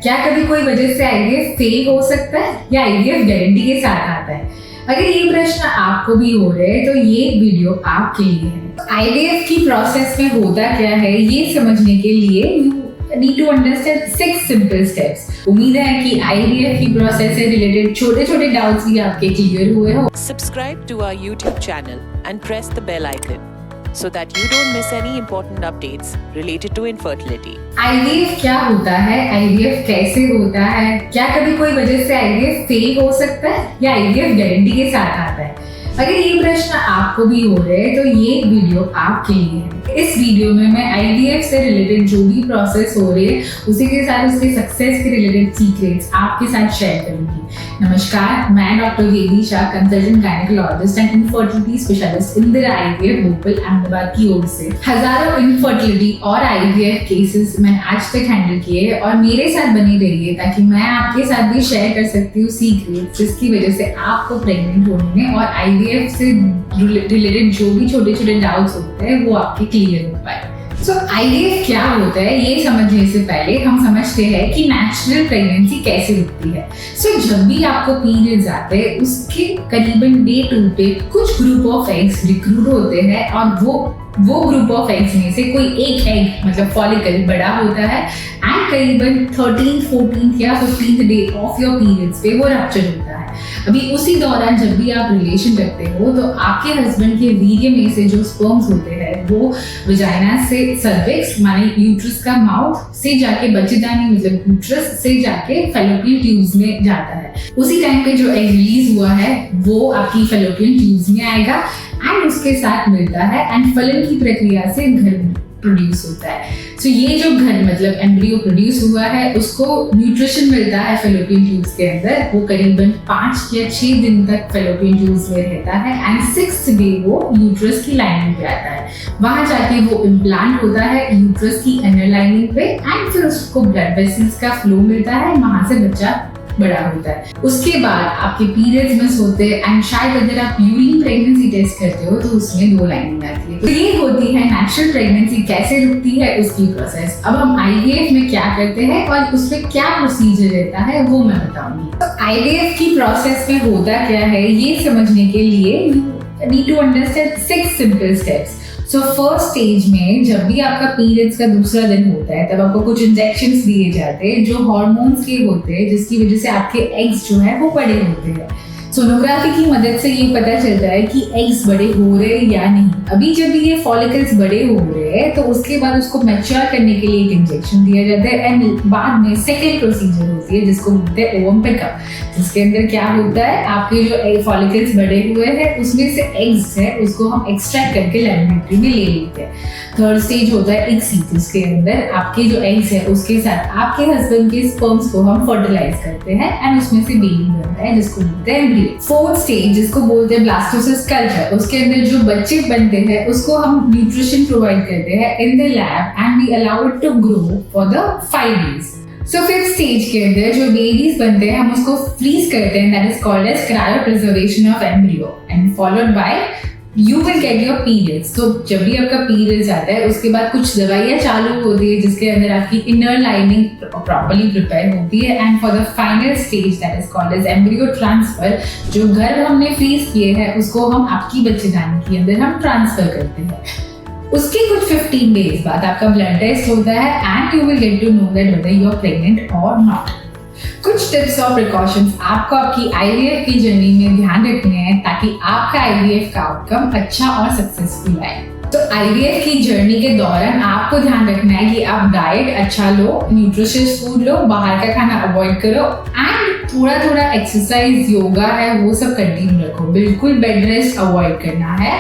क्या कभी कोई वजह से आईवीएफ फेल हो सकता है या आईवीएफ गारंटी के साथ आता है? अगर ये प्रश्न आपको भी हो रहे हैं तो ये वीडियो आपके लिए है। आईवीएफ की प्रोसेस में होता क्या है ये समझने के लिए you need to understand 6 simple steps. उम्मीद है कि आईवीएफ की प्रोसेस से रिलेटेड छोटे छोटे डाउट्स भी आपके क्लियर हुए हो। Subscribe to our YouTube channel and press the bell icon so that you don't miss any important updates related to infertility. IVF क्या होता है, आईवीएफ कैसे होता है, क्या कभी कोई वजह से आईवीएफ फेल हो सकता है या आईवीएफ गारंटी के साथ आता है? अगर ये प्रश्न आपको भी हो रहे हैं तो ये वीडियो आपके लिए है। इस वीडियो में मैं आईवीएफ से रिलेटेड जो भी प्रोसेस हो रही है उसी के साथ उसके सक्सेस के रिलेटेड सीक्रेट्स आपके साथ शेयर करूंगी। नमस्कार, मैं डॉक्टर वेदी Shah, consultant gynaecologist and infertility specialist Indira IVF Bhopal Ahmedabad की ओर से। हजारों इनफर्टिलिटी और आईवीएफ केसेस मैंने आज तक हैंडल किए और मेरे साथ बनी रहिए ताकि मैं आपके साथ भी शेयर कर सकती हूँ सीक्रेट्स जिसकी वजह से आपको प्रेग्नेंट होने में और आईवीएफ से रिलेटेड जो भी छोटे छोटे डाउट्स होते हैं वो आपके क्लियर हो पाए। सो आईवीएफ क्या होता है ये समझने से पहले हम समझते हैं कि नेचुरल प्रेगनेंसी कैसे रुकती है। सो जब भी आपको पीरियड्स आते हैं उसके करीबन डे 2 पे कुछ ग्रुप ऑफ एग्स रिक्रूट होते हैं और वो ग्रुप ऑफ एग्स में से कोई एक एग मतलब फॉलिकल बड़ा होता है एंड करीबन 13th, 14th या 15th day of your periods पे वो रप्चर होता है। अभी उसी दौरान जब भी आप रिलेशन रखते हो तो आपके हस्बैंड के वीर्य में से जो स्पर्म्स होते हैं वो वजाइना से सर्विक्स माने यूट्रस का माउथ से जाके बच्चेदानी मतलब यूट्रस से जाके फैलोपियन ट्यूब्स में जाता है। उसी टाइम पे जो एग रिलीज हुआ है वो आपकी फैलोपियन ट्यूब्स में आएगा एंड उसके साथ मिलता है एंड फलन की प्रक्रिया से घर प्रोड्यूस होता है। सो ये जो घर मतलब एम्ब्रियो प्रोड्यूस हुआ है उसको न्यूट्रिशन मिलता है फैलोपियन ट्यूब्स के अंदर। वो करीबन 5 या 6 दिन तक फैलोपियन ट्यूब्स में रहता है एंड 6th डे वो यूट्रस की लाइनिंग पे आता है। वहां जाके वो इम्प्लांट होता है यूट्रस की इनर लाइनिंग पे एंड फिर उसको ब्लड वेसल्स का फ्लो मिलता है, वहां से बच्चा बड़ा होता है। उसके बाद आपके पीरियड्स मिस होते हैं एंड शायद अगर आप यूरिन प्रेगनेंसी टेस्ट करते हो तो उसमें 2 लाइनिंग आती है। तो ये होती है नेचुरल प्रेगनेंसी कैसे रुकती है उसकी प्रोसेस। अब हम आईवीएफ में क्या करते हैं और उसमें क्या प्रोसीजर रहता है वो मैं बताऊंगी। तो आईवीएफ की प्रोसेस में होता क्या है ये समझने के लिए you need to understand 6 simple steps. So first stage में जब भी आपका पीरियड्स का दूसरा दिन होता है तब आपको कुछ इंजेक्शंस दिए जाते हैं जो हार्मोन्स के होते हैं जिसकी वजह से आपके एग्स जो है वो बड़े होते हैं। सोनोग्राफी की मदद से ये पता चलता है कि एग्स बड़े हो रहे हैं या नहीं। अभी जब भी ये फॉलिकल्स बड़े हो रहे हैं तो उसके बाद उसको मैच्योर करने के लिए एक इंजेक्शन दिया जाता है एंड बाद में सेकेंड प्रोसीजर होती है जिसको बोलते हैं ओवम पिकअप, जिसके अंदर क्या होता है आपके जो फॉलिकल्स बड़े हुए हैं उसमें से एग्स है उसको हम एक्सट्रैक्ट करके लैबोरेटरी में ले लेते हैं। थर्ड स्टेज होता है इक्सी, जिसके अंदर आपके जो एग्स है उसके साथ आपके हस्बैंड के स्पर्म्स को हम फर्टिलाइज करते हैं एंड उसमें से बेबी बनता है जिसको बोलते हैं एम्ब्रियो। फोर्थ स्टेज जिसको बोलते हैं ब्लास्टोसिस कल्चर, उसके अंदर जो बच्चे बनते हैं उसको हम न्यूट्रिशन प्रोवाइड करते हैं in the lab and we allow it to grow for the 5 days। So 5th stage के अंदर जो बेबीज बनते हैं हम उसको फ्रीज करते हैं, that is called as cryopreservation of embryo and followed by you will get your periods. तो जब भी आपका पीरियड्स आता है उसके बाद कुछ दवाइयाँ चालू होती है जिसके अंदर आपकी इनर लाइनिंग प्रॉपर्ली प्रिपेयर होती है and for the final stage that is called as embryo transfer, जो गर्भ हमने फ्रीज किए हैं उसको हम आपकी बच्चेदानी के अंदर हम ट्रांसफर करते हैं। उसके कुछ 15 days बाद आपका ब्लड टेस्ट होता है and you will get to know that whether you are pregnant और नॉट। कुछ टिप्स और प्रिकॉशंस आपको आपकी आईवीएफ की जर्नी में ध्यान रखने हैं ताकि आपका आईवीएफ का आउटकम अच्छा और सक्सेसफुल आए। तो आईवीएफ की जर्नी के दौरान आपको ध्यान रखना है कि आप डाइट अच्छा लो, न्यूट्रिशियस फूड लो, बाहर का खाना अवॉइड करो एंड थोड़ा थोड़ा एक्सरसाइज योगा है वो सब कंटिन्यू रखो। बिल्कुल बेड रेस्ट अवॉइड करना है।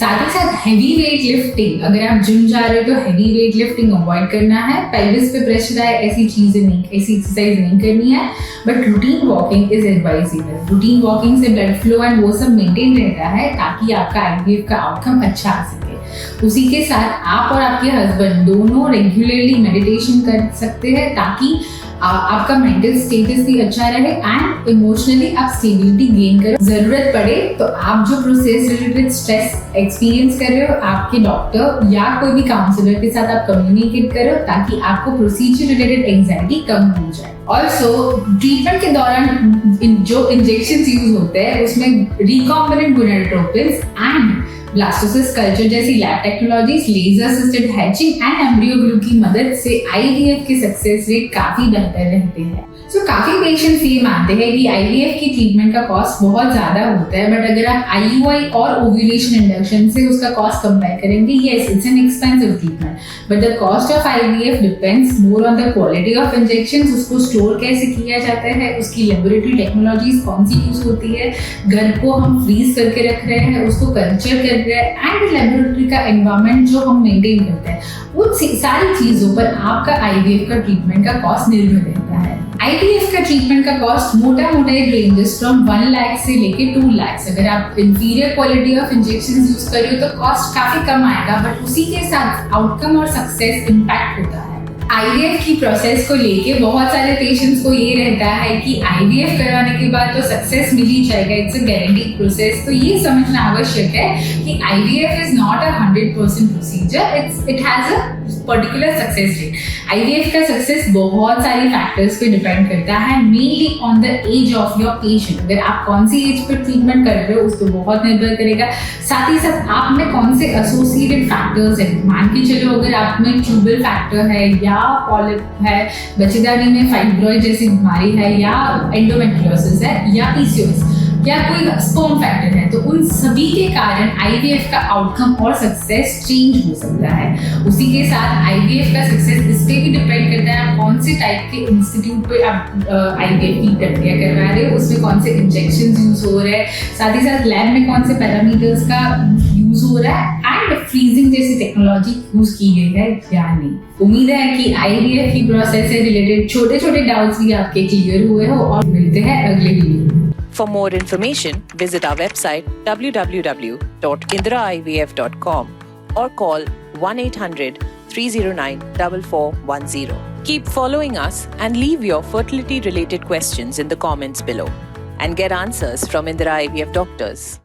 साथ ही साथ हैवी वेट लिफ्टिंग, अगर आप जिम जा रहे हो तो हैवी वेट लिफ्टिंग अवॉइड करना है। पेल्विस पे प्रेशर आए ऐसी चीजें नहीं, ऐसी एक्सरसाइज नहीं करनी है। But routine walking is advisable. Routine walking से ब्लड फ्लो एंड वो सब मेंटेन रहता है ताकि आपका आईवीएफ का आउटकम अच्छा आ सके। उसी के साथ आप और आपके हस्बैंड दोनों रेगुलरली मेडिटेशन कर सकते हैं ताकि आपका मेंटल स्टेटस भी अच्छा रहे एंड इमोशनली आप स्टेबिलिटी गेन करो। जरूरत पड़े तो आप जो प्रोसेस रिलेटेड स्ट्रेस एक्सपीरियंस कर रहे हो, आपके डॉक्टर या कोई भी काउंसलर के साथ आप कम्युनिकेट करो ताकि आपको प्रोसीजर रिलेटेड एंजाइटी कम हो जाए। ऑल्सो ट्रीटमेंट के दौरान जो इंजेक्शन यूज होते हैं उसमें recombinant gonadotropins and blastocyst culture जैसी lab technologies, laser assisted hatching and embryo glue की मदद से आईवीएफ के सक्सेस रेट काफी बेहतर रहते हैं। सो काफी पेशेंट्स ये मानते हैं कि आईवीएफ की ट्रीटमेंट का कॉस्ट बहुत ज्यादा होता है, बट अगर आप आईयूआई और ओव्यूलेशन इंडक्शन से उसका कॉस्ट कंपेयर करेंगे, yes it's an expensive treatment, but the cost of IVF depends more on the quality of injections, उसको स्टोर कैसे किया जाता है, उसकी लेबोरेटरी टेक्नोलॉजीज कौन सी यूज होती है, घर को हम फ्रीज करके रख रहे हैं, उसको कल्चर कर रहे हैं एंड लेबोरेटरी का एनवायरनमेंट जो हम मेंटेन करते हैं, उन सारी चीजों पर आपका आईवीएफ का ट्रीटमेंट का कॉस्ट निर्भर रहता है। आईवीएफ का ट्रीटमेंट का कॉस्ट मोटा रेंजेस फ्रॉम 1 लाख से लेके 2 लाख। अगर आप inferior quality of injections use कर रहे हो तो कॉस्ट काफी कम आएगा, बट उसी के साथ आउटकम और सक्सेस इम्पैक्ट होता है। आईवीएफ की प्रोसेस को लेके बहुत सारे पेशेंट्स को ये रहता है कि आईवीएफ करवाने के बाद तो सक्सेस मिल ही जाएगा, इट्स अ गारंटीड प्रोसेस। तो ये समझना आवश्यक है कि IVF is not a 100% procedure, it has a particular success rate. IVF का सक्सेस बहुत सारी फैक्टर्स पे डिपेंड करता है, mainly on the age of your patient. अगर आप कौन सी एज पर ट्रीटमेंट कर रहे हो उस पर बहुत निर्भर करेगा। साथ ही साथ आप में कौन से एसोसिएटेड फैक्टर्स हैं, मान के चलो अगर आप में ट्यूबल फैक्टर है या पॉलिप है, बच्चेदानी में फाइब्रॉइड जैसी बीमारी है या एंडोमेट्रियोसिस है या पीसीओएस या कोई स्पर्म फैक्टर है, तो उन सभी के कारण आईवीएफ का आउटकम और सक्सेस चेंज हो सकता है। उसी के साथ आईवीएफ का सक्सेस इस पे भी डिपेंड करता है आप कौन से टाइप के इंस्टीट्यूट पे आप आईवीएफ की प्रक्रिया करवा रहे हो, उसमें कौन से इंजेक्शंस यूज हो रहे हैं, साथ ही साथ लैब में कौन से पैरामीटर्स का यूज हो रहा है एंड फ्रीजिंग जैसी टेक्नोलॉजी यूज की गई है या नहीं। उम्मीद है कि आईवीएफ की प्रोसेस से रिलेटेड छोटे छोटे डाउट्स भी आपके क्लियर हुए हो, और मिलते हैं अगले वीडियो में। For more information, visit our website www.indraivf.com or call 1-800-309-4410. Keep following us and leave your fertility-related questions in the comments below and get answers from Indira IVF doctors.